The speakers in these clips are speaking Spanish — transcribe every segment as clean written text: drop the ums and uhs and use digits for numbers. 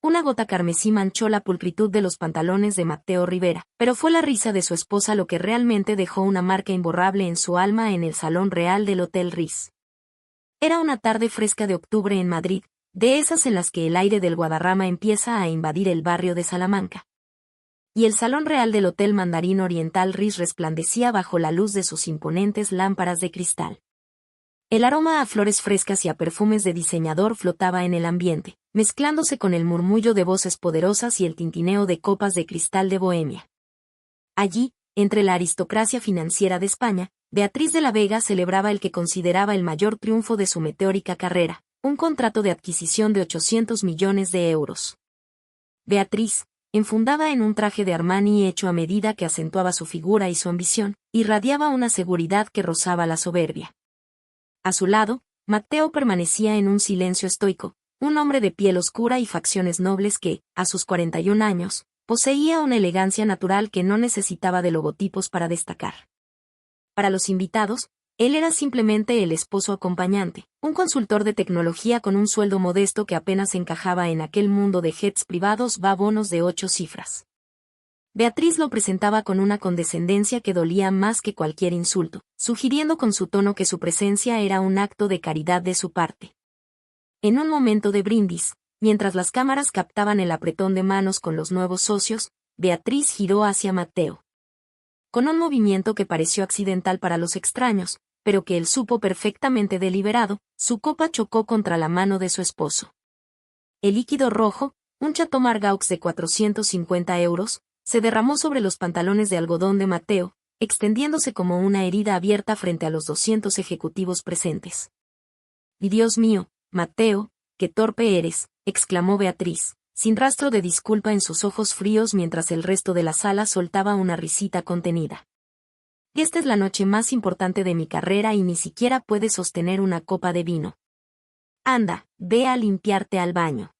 Una gota carmesí manchó la pulcritud de los pantalones de Mateo Rivera, pero fue la risa de su esposa lo que realmente dejó una marca imborrable en su alma en el Salón Real del Hotel Ritz. Era una tarde fresca de octubre en Madrid, de esas en las que el aire del Guadarrama empieza a invadir el barrio de Salamanca. Y el Salón Real del Hotel Mandarín Oriental Ritz resplandecía bajo la luz de sus imponentes lámparas de cristal. El aroma a flores frescas y a perfumes de diseñador flotaba en el ambiente, mezclándose con el murmullo de voces poderosas y el tintineo de copas de cristal de Bohemia. Allí, entre la aristocracia financiera de España, Beatriz de la Vega celebraba el que consideraba el mayor triunfo de su meteórica carrera, un contrato de adquisición de 800 millones de euros. Beatriz, enfundada en un traje de Armani hecho a medida que acentuaba su figura y su ambición, irradiaba una seguridad que rozaba la soberbia. A su lado, Mateo permanecía en un silencio estoico, un hombre de piel oscura y facciones nobles que, a sus 41 años, poseía una elegancia natural que no necesitaba de logotipos para destacar. Para los invitados, él era simplemente el esposo acompañante, un consultor de tecnología con un sueldo modesto que apenas encajaba en aquel mundo de jets privados bonos de 8 cifras. Beatriz lo presentaba con una condescendencia que dolía más que cualquier insulto, sugiriendo con su tono que su presencia era un acto de caridad de su parte. En un momento de brindis, mientras las cámaras captaban el apretón de manos con los nuevos socios, Beatriz giró hacia Mateo. Con un movimiento que pareció accidental para los extraños, pero que él supo perfectamente deliberado, su copa chocó contra la mano de su esposo. El líquido rojo, un Chateau Margaux de 450 euros, se derramó sobre los pantalones de algodón de Mateo, extendiéndose como una herida abierta frente a los 200 ejecutivos presentes. «Y Dios mío, Mateo, qué torpe eres», exclamó Beatriz, sin rastro de disculpa en sus ojos fríos mientras el resto de la sala soltaba una risita contenida. «Esta es la noche más importante de mi carrera y ni siquiera puedes sostener una copa de vino. Anda, ve a limpiarte al baño.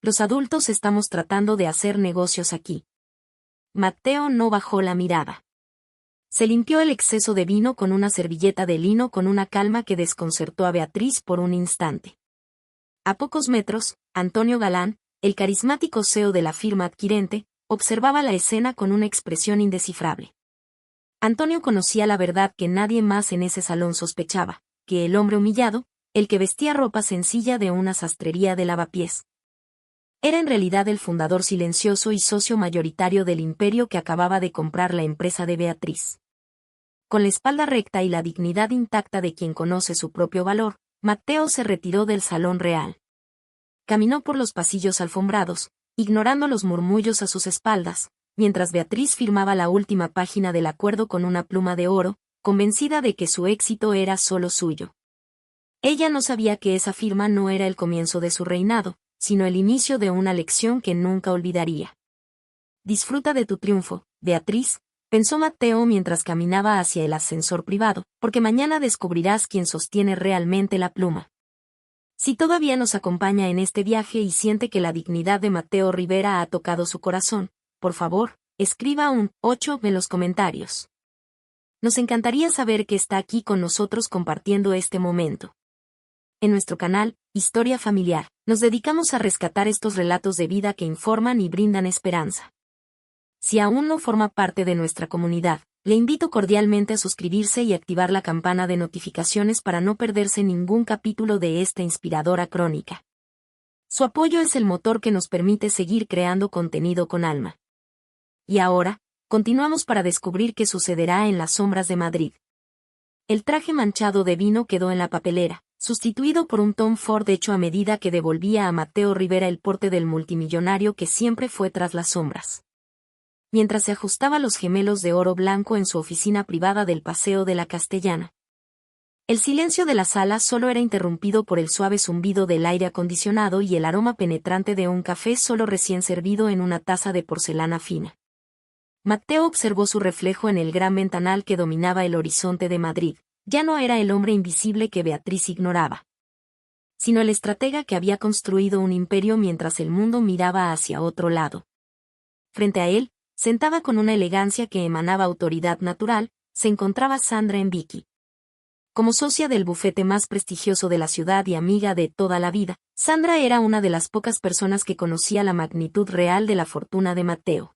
Los adultos estamos tratando de hacer negocios aquí». Mateo no bajó la mirada. Se limpió el exceso de vino con una servilleta de lino con una calma que desconcertó a Beatriz por un instante. A pocos metros, Antonio Galán, el carismático CEO de la firma adquirente, observaba la escena con una expresión indescifrable. Antonio conocía la verdad que nadie más en ese salón sospechaba, que el hombre humillado, el que vestía ropa sencilla de una sastrería de lavapiés, era en realidad el fundador silencioso y socio mayoritario del imperio que acababa de comprar la empresa de Beatriz. Con la espalda recta y la dignidad intacta de quien conoce su propio valor, Mateo se retiró del Salón Real. Caminó por los pasillos alfombrados, ignorando los murmullos a sus espaldas, mientras Beatriz firmaba la última página del acuerdo con una pluma de oro, convencida de que su éxito era solo suyo. Ella no sabía que esa firma no era el comienzo de su reinado, sino el inicio de una lección que nunca olvidaría. «Disfruta de tu triunfo, Beatriz», pensó Mateo mientras caminaba hacia el ascensor privado, «porque mañana descubrirás quién sostiene realmente la pluma». Si todavía nos acompaña en este viaje y siente que la dignidad de Mateo Rivera ha tocado su corazón, por favor, escriba un 8 en los comentarios. Nos encantaría saber que está aquí con nosotros compartiendo este momento. En nuestro canal, Historia Familiar, nos dedicamos a rescatar estos relatos de vida que informan y brindan esperanza. Si aún no forma parte de nuestra comunidad, le invito cordialmente a suscribirse y activar la campana de notificaciones para no perderse ningún capítulo de esta inspiradora crónica. Su apoyo es el motor que nos permite seguir creando contenido con alma. Y ahora, continuamos para descubrir qué sucederá en las sombras de Madrid. El traje manchado de vino quedó en la papelera, sustituido por un Tom Ford hecho a medida que devolvía a Mateo Rivera el porte del multimillonario que siempre fue tras las sombras. Mientras se ajustaba los gemelos de oro blanco en su oficina privada del Paseo de la Castellana. El silencio de la sala solo era interrumpido por el suave zumbido del aire acondicionado y el aroma penetrante de un café solo recién servido en una taza de porcelana fina. Mateo observó su reflejo en el gran ventanal que dominaba el horizonte de Madrid. Ya no era el hombre invisible que Beatriz ignoraba, sino el estratega que había construido un imperio mientras el mundo miraba hacia otro lado. Frente a él, sentada con una elegancia que emanaba autoridad natural, se encontraba Sandra Envicky. Como socia del bufete más prestigioso de la ciudad y amiga de toda la vida, Sandra era una de las pocas personas que conocía la magnitud real de la fortuna de Matteo.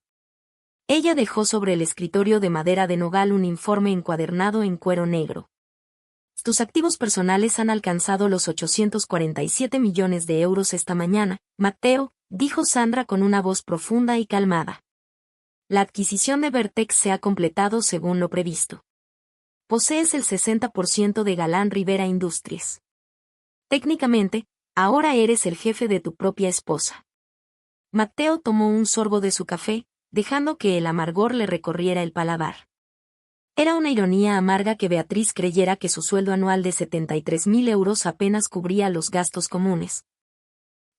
Ella dejó sobre el escritorio de madera de nogal un informe encuadernado en cuero negro. Tus activos personales han alcanzado los 847 millones de euros esta mañana, Matteo, dijo Sandra con una voz profunda y calmada. La adquisición de Vertex se ha completado según lo previsto. Posees el 60% de Galán Rivera Industries. Técnicamente, ahora eres el jefe de tu propia esposa. Matteo tomó un sorbo de su café, dejando que el amargor le recorriera el paladar. Era una ironía amarga que Beatriz creyera que su sueldo anual de 73.000 euros apenas cubría los gastos comunes,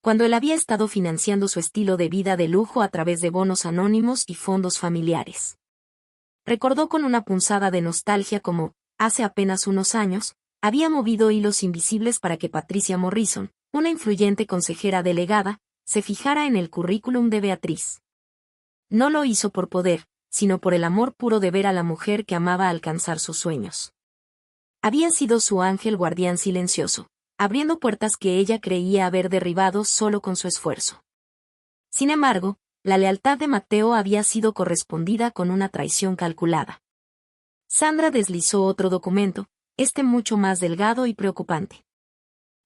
cuando él había estado financiando su estilo de vida de lujo a través de bonos anónimos y fondos familiares. Recordó con una punzada de nostalgia cómo, hace apenas unos años, había movido hilos invisibles para que Patricia Morrison, una influyente consejera delegada, se fijara en el currículum de Beatriz. No lo hizo por poder, sino por el amor puro de ver a la mujer que amaba alcanzar sus sueños. Había sido su ángel guardián silencioso, abriendo puertas que ella creía haber derribado solo con su esfuerzo. Sin embargo, la lealtad de Matteo había sido correspondida con una traición calculada. Sandra deslizó otro documento, mucho más delgado y preocupante.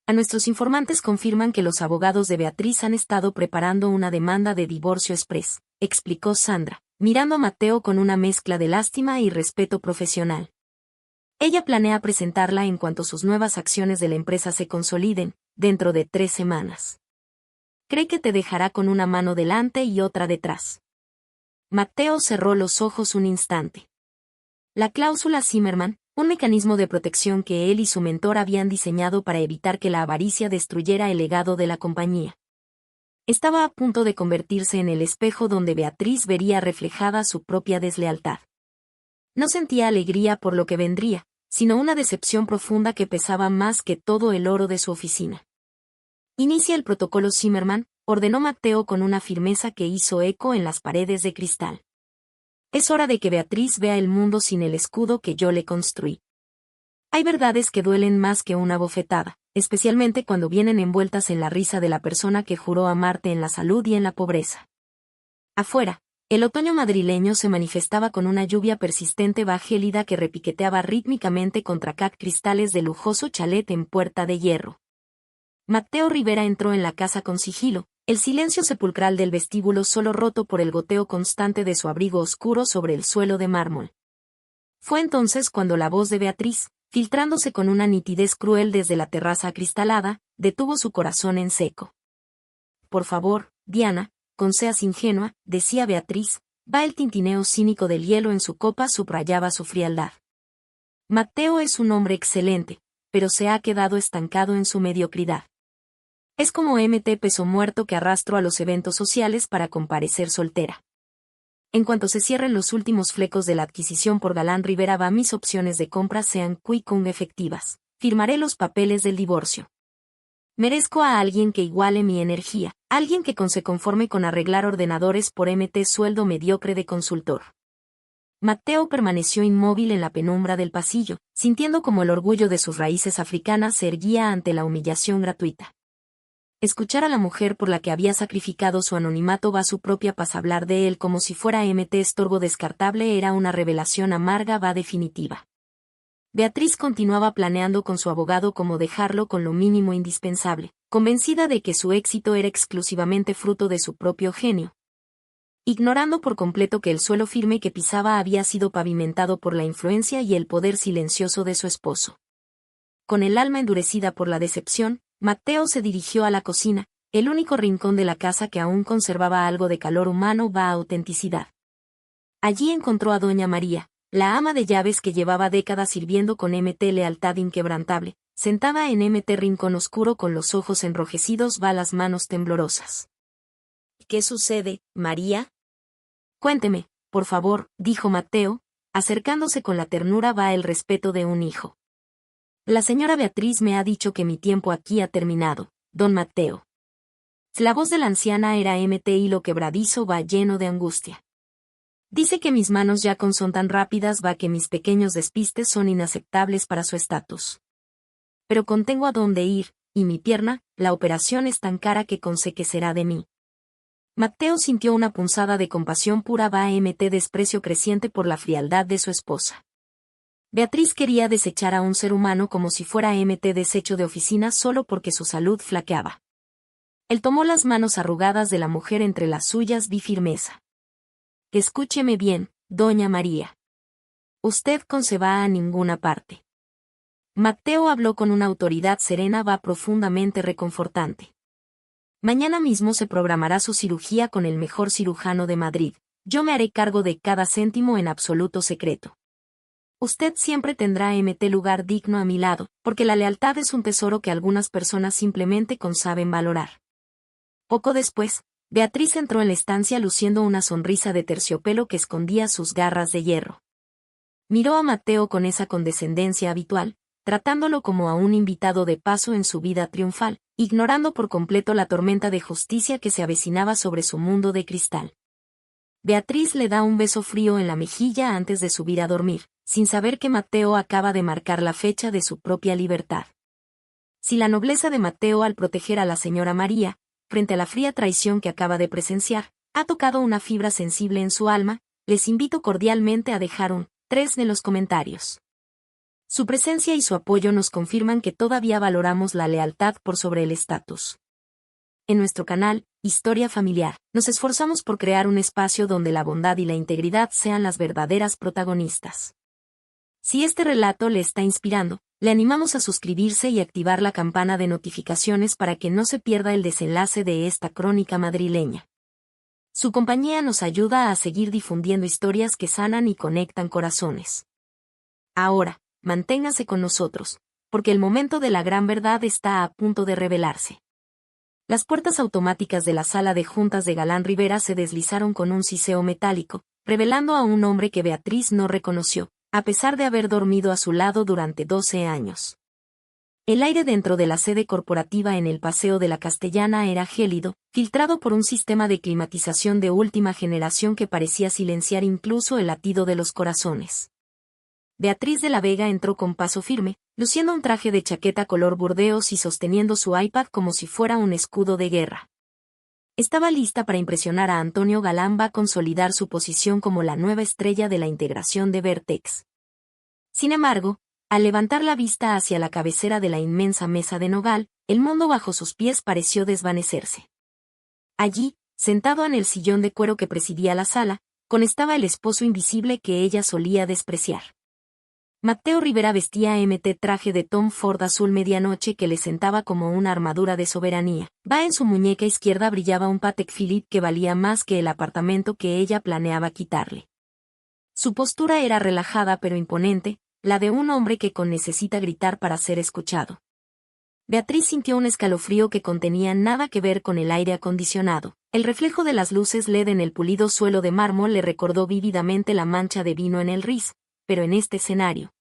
A nuestros informantes confirman que los abogados de Beatriz han estado preparando una demanda de divorcio express, explicó Sandra, mirando a Matteo con una mezcla de lástima y respeto profesional. Ella planea presentarla en cuanto sus nuevas acciones de la empresa se consoliden, dentro de 3 semanas. Cree que te dejará con una mano delante y otra detrás. Matteo cerró los ojos un instante. La cláusula Zimmerman, un mecanismo de protección que él y su mentor habían diseñado para evitar que la avaricia destruyera el legado de la compañía, estaba a punto de convertirse en el espejo donde Beatriz vería reflejada su propia deslealtad. No sentía alegría por lo que vendría, sino una decepción profunda que pesaba más que todo el oro de su oficina. Inicia el protocolo Zimmerman, ordenó Matteo con una firmeza que hizo eco en las paredes de cristal. Es hora de que Beatriz vea el mundo sin el escudo que yo le construí. Hay verdades que duelen más que una bofetada, especialmente cuando vienen envueltas en la risa de la persona que juró amarte en la salud y en la pobreza. Afuera, el otoño madrileño se manifestaba con una lluvia persistente gélida que repiqueteaba rítmicamente contra cristales del lujoso chalet en Puerta de Hierro. Matteo Rivera entró en la casa con sigilo, el silencio sepulcral del vestíbulo solo roto por el goteo constante de su abrigo oscuro sobre el suelo de mármol. Fue entonces cuando la voz de Beatriz, filtrándose con una nitidez cruel desde la terraza acristalada, detuvo su corazón en seco. Por favor, Diana, seas ingenua, decía Beatriz, va el tintineo cínico del hielo en su copa subrayaba su frialdad. Matteo es un hombre excelente, pero se ha quedado estancado en su mediocridad. Es como peso muerto que arrastro a los eventos sociales para comparecer soltera. En cuanto se cierren los últimos flecos de la adquisición por Galán Rivera mis opciones de compra sean quick efectivas, firmaré los papeles del divorcio. Merezco a alguien que iguale mi energía, alguien que se conforme con arreglar ordenadores por sueldo mediocre de consultor. Matteo permaneció inmóvil en la penumbra del pasillo, sintiendo como el orgullo de sus raíces africanas se erguía ante la humillación gratuita. Escuchar a la mujer por la que había sacrificado su anonimato su propia paz hablar de él como si fuera estorbo descartable era una revelación amarga definitiva. Beatriz continuaba planeando con su abogado cómo dejarlo con lo mínimo indispensable, convencida de que su éxito era exclusivamente fruto de su propio genio, ignorando por completo que el suelo firme que pisaba había sido pavimentado por la influencia y el poder silencioso de su esposo. Con el alma endurecida por la decepción, Matteo se dirigió a la cocina, el único rincón de la casa que aún conservaba algo de calor humano autenticidad. Allí encontró a doña María, la ama de llaves que llevaba décadas sirviendo con lealtad inquebrantable, sentada en rincón oscuro con los ojos enrojecidos las manos temblorosas. ¿Qué sucede, María? Cuénteme, por favor, dijo Matteo, acercándose con la ternura el respeto de un hijo. La señora Beatriz me ha dicho que mi tiempo aquí ha terminado, don Matteo. La voz de la anciana era hilo quebradizo lleno de angustia. Dice que mis manos ya son tan rápidas que mis pequeños despistes son inaceptables para su estatus. Pero contengo a dónde ir, y mi pierna, la operación es tan cara que sé que será de mí. Matteo sintió una punzada de compasión pura desprecio creciente por la frialdad de su esposa. Beatriz quería desechar a un ser humano como si fuera desecho de oficina solo porque su salud flaqueaba. Él tomó las manos arrugadas de la mujer entre las suyas y firmeza. Escúcheme bien, doña María. Usted no se va a ninguna parte. Matteo habló con una autoridad serena profundamente reconfortante. Mañana mismo se programará su cirugía con el mejor cirujano de Madrid. Yo me haré cargo de cada céntimo en absoluto secreto. Usted siempre tendrá lugar digno a mi lado, porque la lealtad es un tesoro que algunas personas simplemente saben valorar. Poco después, Beatriz entró en la estancia luciendo una sonrisa de terciopelo que escondía sus garras de hierro. Miró a Matteo con esa condescendencia habitual, tratándolo como a un invitado de paso en su vida triunfal, ignorando por completo la tormenta de justicia que se avecinaba sobre su mundo de cristal. Beatriz le da un beso frío en la mejilla antes de subir a dormir, sin saber que Matteo acaba de marcar la fecha de su propia libertad. Si la nobleza de Matteo al proteger a la señora María, frente a la fría traición que acaba de presenciar, ha tocado una fibra sensible en su alma, les invito cordialmente a dejar un 3 en los comentarios. Su presencia y su apoyo nos confirman que todavía valoramos la lealtad por sobre el estatus. En nuestro canal, Historia Familiar, nos esforzamos por crear un espacio donde la bondad y la integridad sean las verdaderas protagonistas. Si este relato le está inspirando, le animamos a suscribirse y activar la campana de notificaciones para que no se pierda el desenlace de esta crónica madrileña. Su compañía nos ayuda a seguir difundiendo historias que sanan y conectan corazones. Ahora, manténgase con nosotros, porque el momento de la gran verdad está a punto de revelarse. Las puertas automáticas de la sala de juntas de Galán Rivera se deslizaron con un siseo metálico, revelando a un hombre que Beatriz no reconoció, a pesar de haber dormido a su lado durante 12 años. El aire dentro de la sede corporativa en el Paseo de la Castellana era gélido, filtrado por un sistema de climatización de última generación que parecía silenciar incluso el latido de los corazones. Beatriz de la Vega entró con paso firme, luciendo un traje de chaqueta color burdeos y sosteniendo su iPad como si fuera un escudo de guerra. Estaba lista para impresionar a Antonio Galán a consolidar su posición como la nueva estrella de la integración de Vertex. Sin embargo, al levantar la vista hacia la cabecera de la inmensa mesa de nogal, el mundo bajo sus pies pareció desvanecerse. Allí, sentado en el sillón de cuero que presidía la sala, estaba el esposo invisible que ella solía despreciar. Matteo Rivera vestía traje de Tom Ford azul medianoche que le sentaba como una armadura de soberanía. En su muñeca izquierda brillaba un Patek Philippe que valía más que el apartamento que ella planeaba quitarle. Su postura era relajada pero imponente, la de un hombre que necesita gritar para ser escuchado. Beatriz sintió un escalofrío que contenía nada que ver con el aire acondicionado. El reflejo de las luces LED en el pulido suelo de mármol le recordó vívidamente la mancha de vino en el Ritz, pero en este escenario,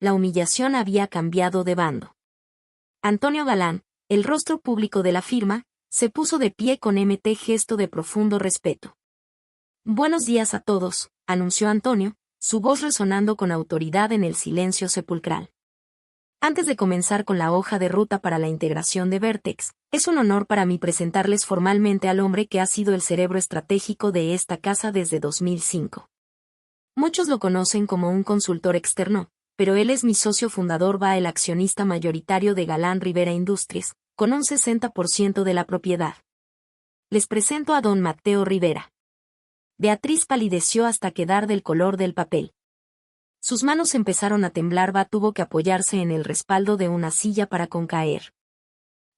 la humillación había cambiado de bando. Antonio Galán, el rostro público de la firma, se puso de pie con gesto de profundo respeto. Buenos días a todos, anunció Antonio, su voz resonando con autoridad en el silencio sepulcral. Antes de comenzar con la hoja de ruta para la integración de Vertex, es un honor para mí presentarles formalmente al hombre que ha sido el cerebro estratégico de esta casa desde 2005. Muchos lo conocen como un consultor externo, pero él es mi socio fundador el accionista mayoritario de Galán Rivera Industries, con un 60% de la propiedad. Les presento a don Matteo Rivera. Beatriz palideció hasta quedar del color del papel. Sus manos empezaron a temblar tuvo que apoyarse en el respaldo de una silla para concaer.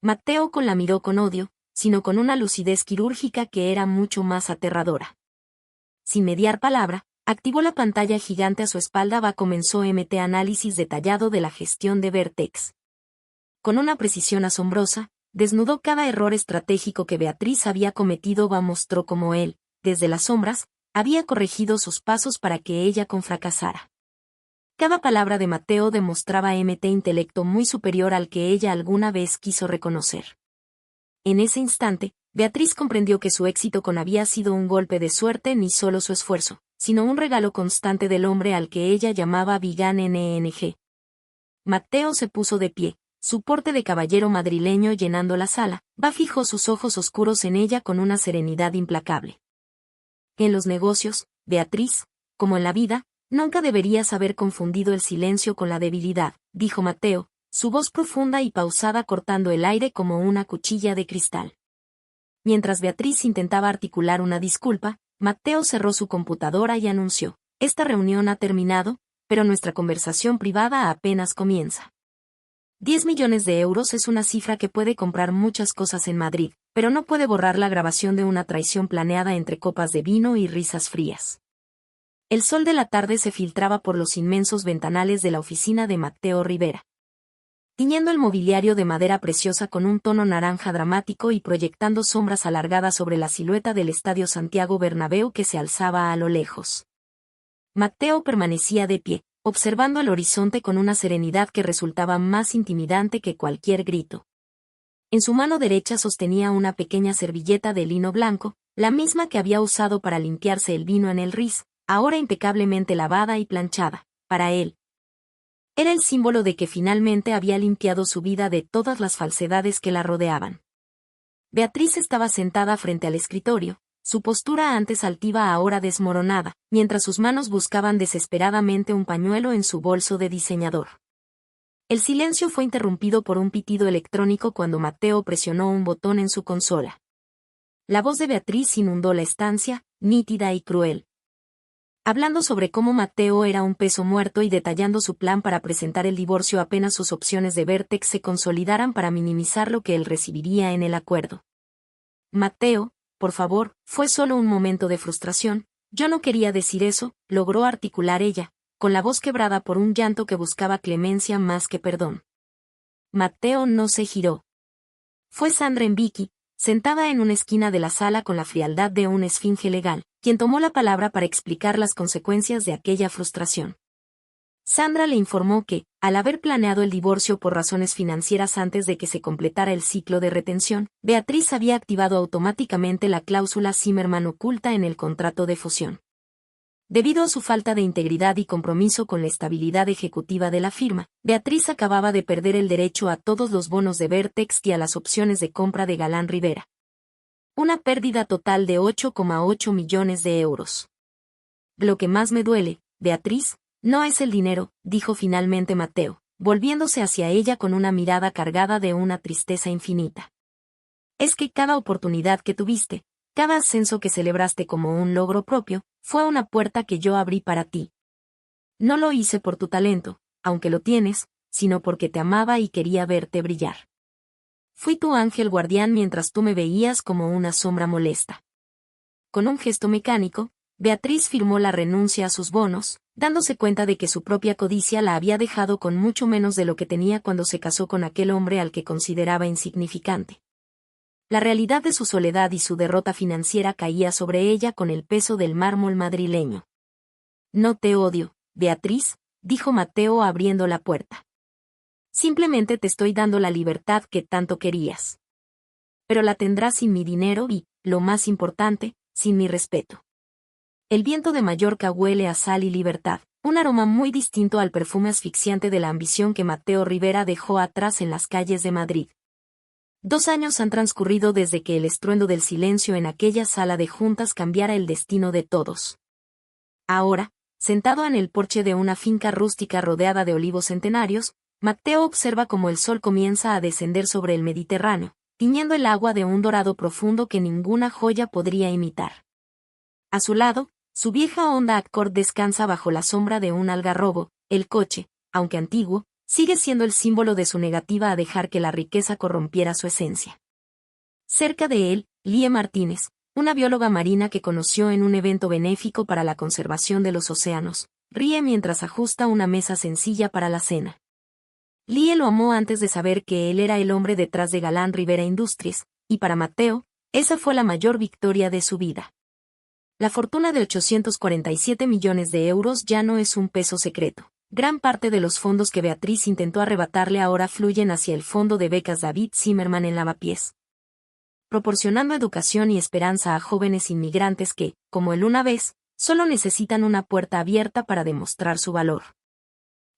Matteo la miró con odio, sino con una lucidez quirúrgica que era mucho más aterradora. Sin mediar palabra, activó la pantalla gigante a su espalda comenzó análisis detallado de la gestión de Vertex. Con una precisión asombrosa, desnudó cada error estratégico que Beatriz había cometido mostró cómo él, desde las sombras, había corregido sus pasos para que ella fracasara. Cada palabra de Matteo demostraba intelecto muy superior al que ella alguna vez quiso reconocer. En ese instante, Beatriz comprendió que su éxito con había sido un golpe de suerte ni solo su esfuerzo, sino un regalo constante del hombre al que ella llamaba Vigan NNG. Mateo se puso de pie, su porte de caballero madrileño llenando la sala. Fijó sus ojos oscuros en ella con una serenidad implacable. En los negocios, Beatriz, como en la vida, nunca deberías haber confundido el silencio con la debilidad, dijo Mateo, su voz profunda y pausada cortando el aire como una cuchilla de cristal. Mientras Beatriz intentaba articular una disculpa, Mateo cerró su computadora y anunció: «Esta reunión ha terminado, pero nuestra conversación privada apenas comienza». 10 millones de euros es una cifra que puede comprar muchas cosas en Madrid, pero no puede borrar la grabación de una traición planeada entre copas de vino y risas frías. El sol de la tarde se filtraba por los inmensos ventanales de la oficina de Mateo Rivera, tiñendo el mobiliario de madera preciosa con un tono naranja dramático y proyectando sombras alargadas sobre la silueta del Estadio Santiago Bernabéu que se alzaba a lo lejos. Mateo permanecía de pie, observando el horizonte con una serenidad que resultaba más intimidante que cualquier grito. En su mano derecha sostenía una pequeña servilleta de lino blanco, la misma que había usado para limpiarse el vino en el Ritz, ahora impecablemente lavada y planchada. Para él, era el símbolo de que finalmente había limpiado su vida de todas las falsedades que la rodeaban. Beatriz estaba sentada frente al escritorio, su postura antes altiva ahora desmoronada, mientras sus manos buscaban desesperadamente un pañuelo en su bolso de diseñador. El silencio fue interrumpido por un pitido electrónico cuando Mateo presionó un botón en su consola. La voz de Beatriz inundó la estancia, nítida y cruel, hablando sobre cómo Mateo era un peso muerto y detallando su plan para presentar el divorcio apenas sus opciones de Vertex se consolidaran para minimizar lo que él recibiría en el acuerdo. «Mateo, por favor», fue solo un momento de frustración. «Yo no quería decir eso», logró articular ella, con la voz quebrada por un llanto que buscaba clemencia más que perdón. Mateo no se giró. Fue Sandra Envicky, sentada en una esquina de la sala con la frialdad de una esfinge legal, quien tomó la palabra para explicar las consecuencias de aquella frustración. Sandra le informó que, al haber planeado el divorcio por razones financieras antes de que se completara el ciclo de retención, Beatriz había activado automáticamente la cláusula Zimmerman oculta en el contrato de fusión. Debido a su falta de integridad y compromiso con la estabilidad ejecutiva de la firma, Beatriz acababa de perder el derecho a todos los bonos de Vertex y a las opciones de compra de Galán Rivera. Una pérdida total de 8,8 millones de euros. «Lo que más me duele, Beatriz, no es el dinero», dijo finalmente Mateo, volviéndose hacia ella con una mirada cargada de una tristeza infinita. «Es que cada oportunidad que tuviste, cada ascenso que celebraste como un logro propio, fue una puerta que yo abrí para ti. No lo hice por tu talento, aunque lo tienes, sino porque te amaba y quería verte brillar. Fui tu ángel guardián mientras tú me veías como una sombra molesta». Con un gesto mecánico, Beatriz firmó la renuncia a sus bonos, dándose cuenta de que su propia codicia la había dejado con mucho menos de lo que tenía cuando se casó con aquel hombre al que consideraba insignificante. La realidad de su soledad y su derrota financiera caía sobre ella con el peso del mármol madrileño. «No te odio, Beatriz», dijo Mateo abriendo la puerta. «Simplemente te estoy dando la libertad que tanto querías. Pero la tendrás sin mi dinero y, lo más importante, sin mi respeto». El viento de Mallorca huele a sal y libertad, un aroma muy distinto al perfume asfixiante de la ambición que Mateo Rivera dejó atrás en las calles de Madrid. 2 años han transcurrido desde que el estruendo del silencio en aquella sala de juntas cambiara el destino de todos. Ahora, sentado en el porche de una finca rústica rodeada de olivos centenarios, Mateo observa cómo el sol comienza a descender sobre el Mediterráneo, tiñendo el agua de un dorado profundo que ninguna joya podría imitar. A su lado, su vieja Honda Accord descansa bajo la sombra de un algarrobo. El coche, aunque antiguo, sigue siendo el símbolo de su negativa a dejar que la riqueza corrompiera su esencia. Cerca de él, Lie Martínez, una bióloga marina que conoció en un evento benéfico para la conservación de los océanos, ríe mientras ajusta una mesa sencilla para la cena. Lie lo amó antes de saber que él era el hombre detrás de Galán Rivera Industries, y para Mateo, esa fue la mayor victoria de su vida. La fortuna de 847 millones de euros ya no es un peso secreto. Gran parte de los fondos que Beatriz intentó arrebatarle ahora fluyen hacia el fondo de becas David Zimmerman en Lavapiés. proporcionando educación y esperanza a jóvenes inmigrantes que, como él una vez, solo necesitan una puerta abierta para demostrar su valor.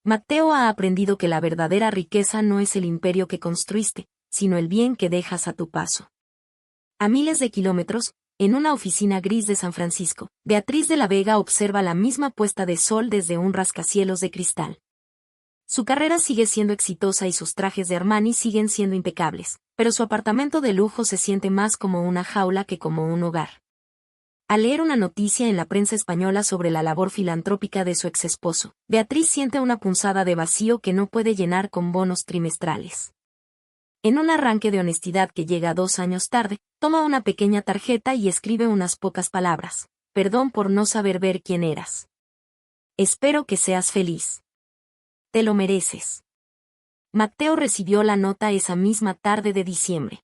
Matteo ha aprendido que la verdadera riqueza no es el imperio que construiste, sino el bien que dejas a tu paso. A miles de kilómetros, en una oficina gris de San Francisco, Beatriz de la Vega observa la misma puesta de sol desde un rascacielos de cristal. Su carrera sigue siendo exitosa y sus trajes de Armani siguen siendo impecables, pero su apartamento de lujo se siente más como una jaula que como un hogar. Al leer una noticia en la prensa española sobre la labor filantrópica de su exesposo, Beatriz siente una punzada de vacío que no puede llenar con bonos trimestrales. En un arranque de honestidad que llega 2 años tarde, toma una pequeña tarjeta y escribe unas pocas palabras. Perdón por no saber ver quién eras. Espero que seas feliz. Te lo mereces. Matteo recibió la nota esa misma tarde de diciembre.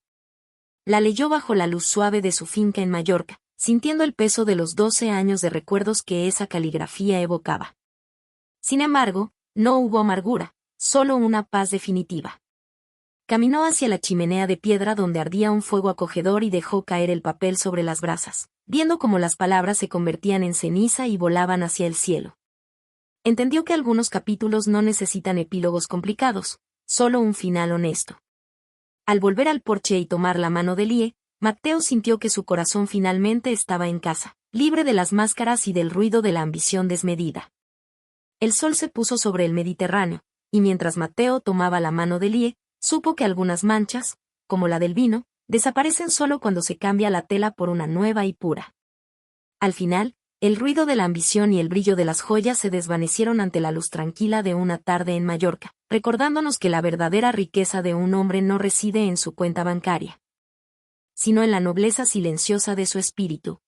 La leyó bajo la luz suave de su finca en Mallorca, sintiendo el peso de los 12 años de recuerdos que esa caligrafía evocaba. Sin embargo, no hubo amargura, solo una paz definitiva. Caminó hacia la chimenea de piedra donde ardía un fuego acogedor y dejó caer el papel sobre las brasas, viendo cómo las palabras se convertían en ceniza y volaban hacia el cielo. Entendió que algunos capítulos no necesitan epílogos complicados, solo un final honesto. Al volver al porche y tomar la mano de Lie, Matteo sintió que su corazón finalmente estaba en casa, libre de las máscaras y del ruido de la ambición desmedida. El sol se puso sobre el Mediterráneo, y mientras Matteo tomaba la mano de Lie, supo que algunas manchas, como la del vino, desaparecen solo cuando se cambia la tela por una nueva y pura. Al final, el ruido de la ambición y el brillo de las joyas se desvanecieron ante la luz tranquila de una tarde en Mallorca, recordándonos que la verdadera riqueza de un hombre no reside en su cuenta bancaria, sino en la nobleza silenciosa de su espíritu.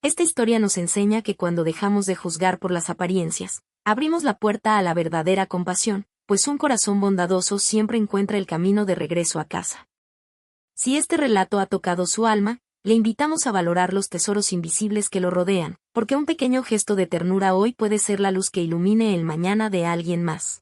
Esta historia nos enseña que cuando dejamos de juzgar por las apariencias, abrimos la puerta a la verdadera compasión, pues un corazón bondadoso siempre encuentra el camino de regreso a casa. Si este relato ha tocado su alma, le invitamos a valorar los tesoros invisibles que lo rodean, porque un pequeño gesto de ternura hoy puede ser la luz que ilumine el mañana de alguien más.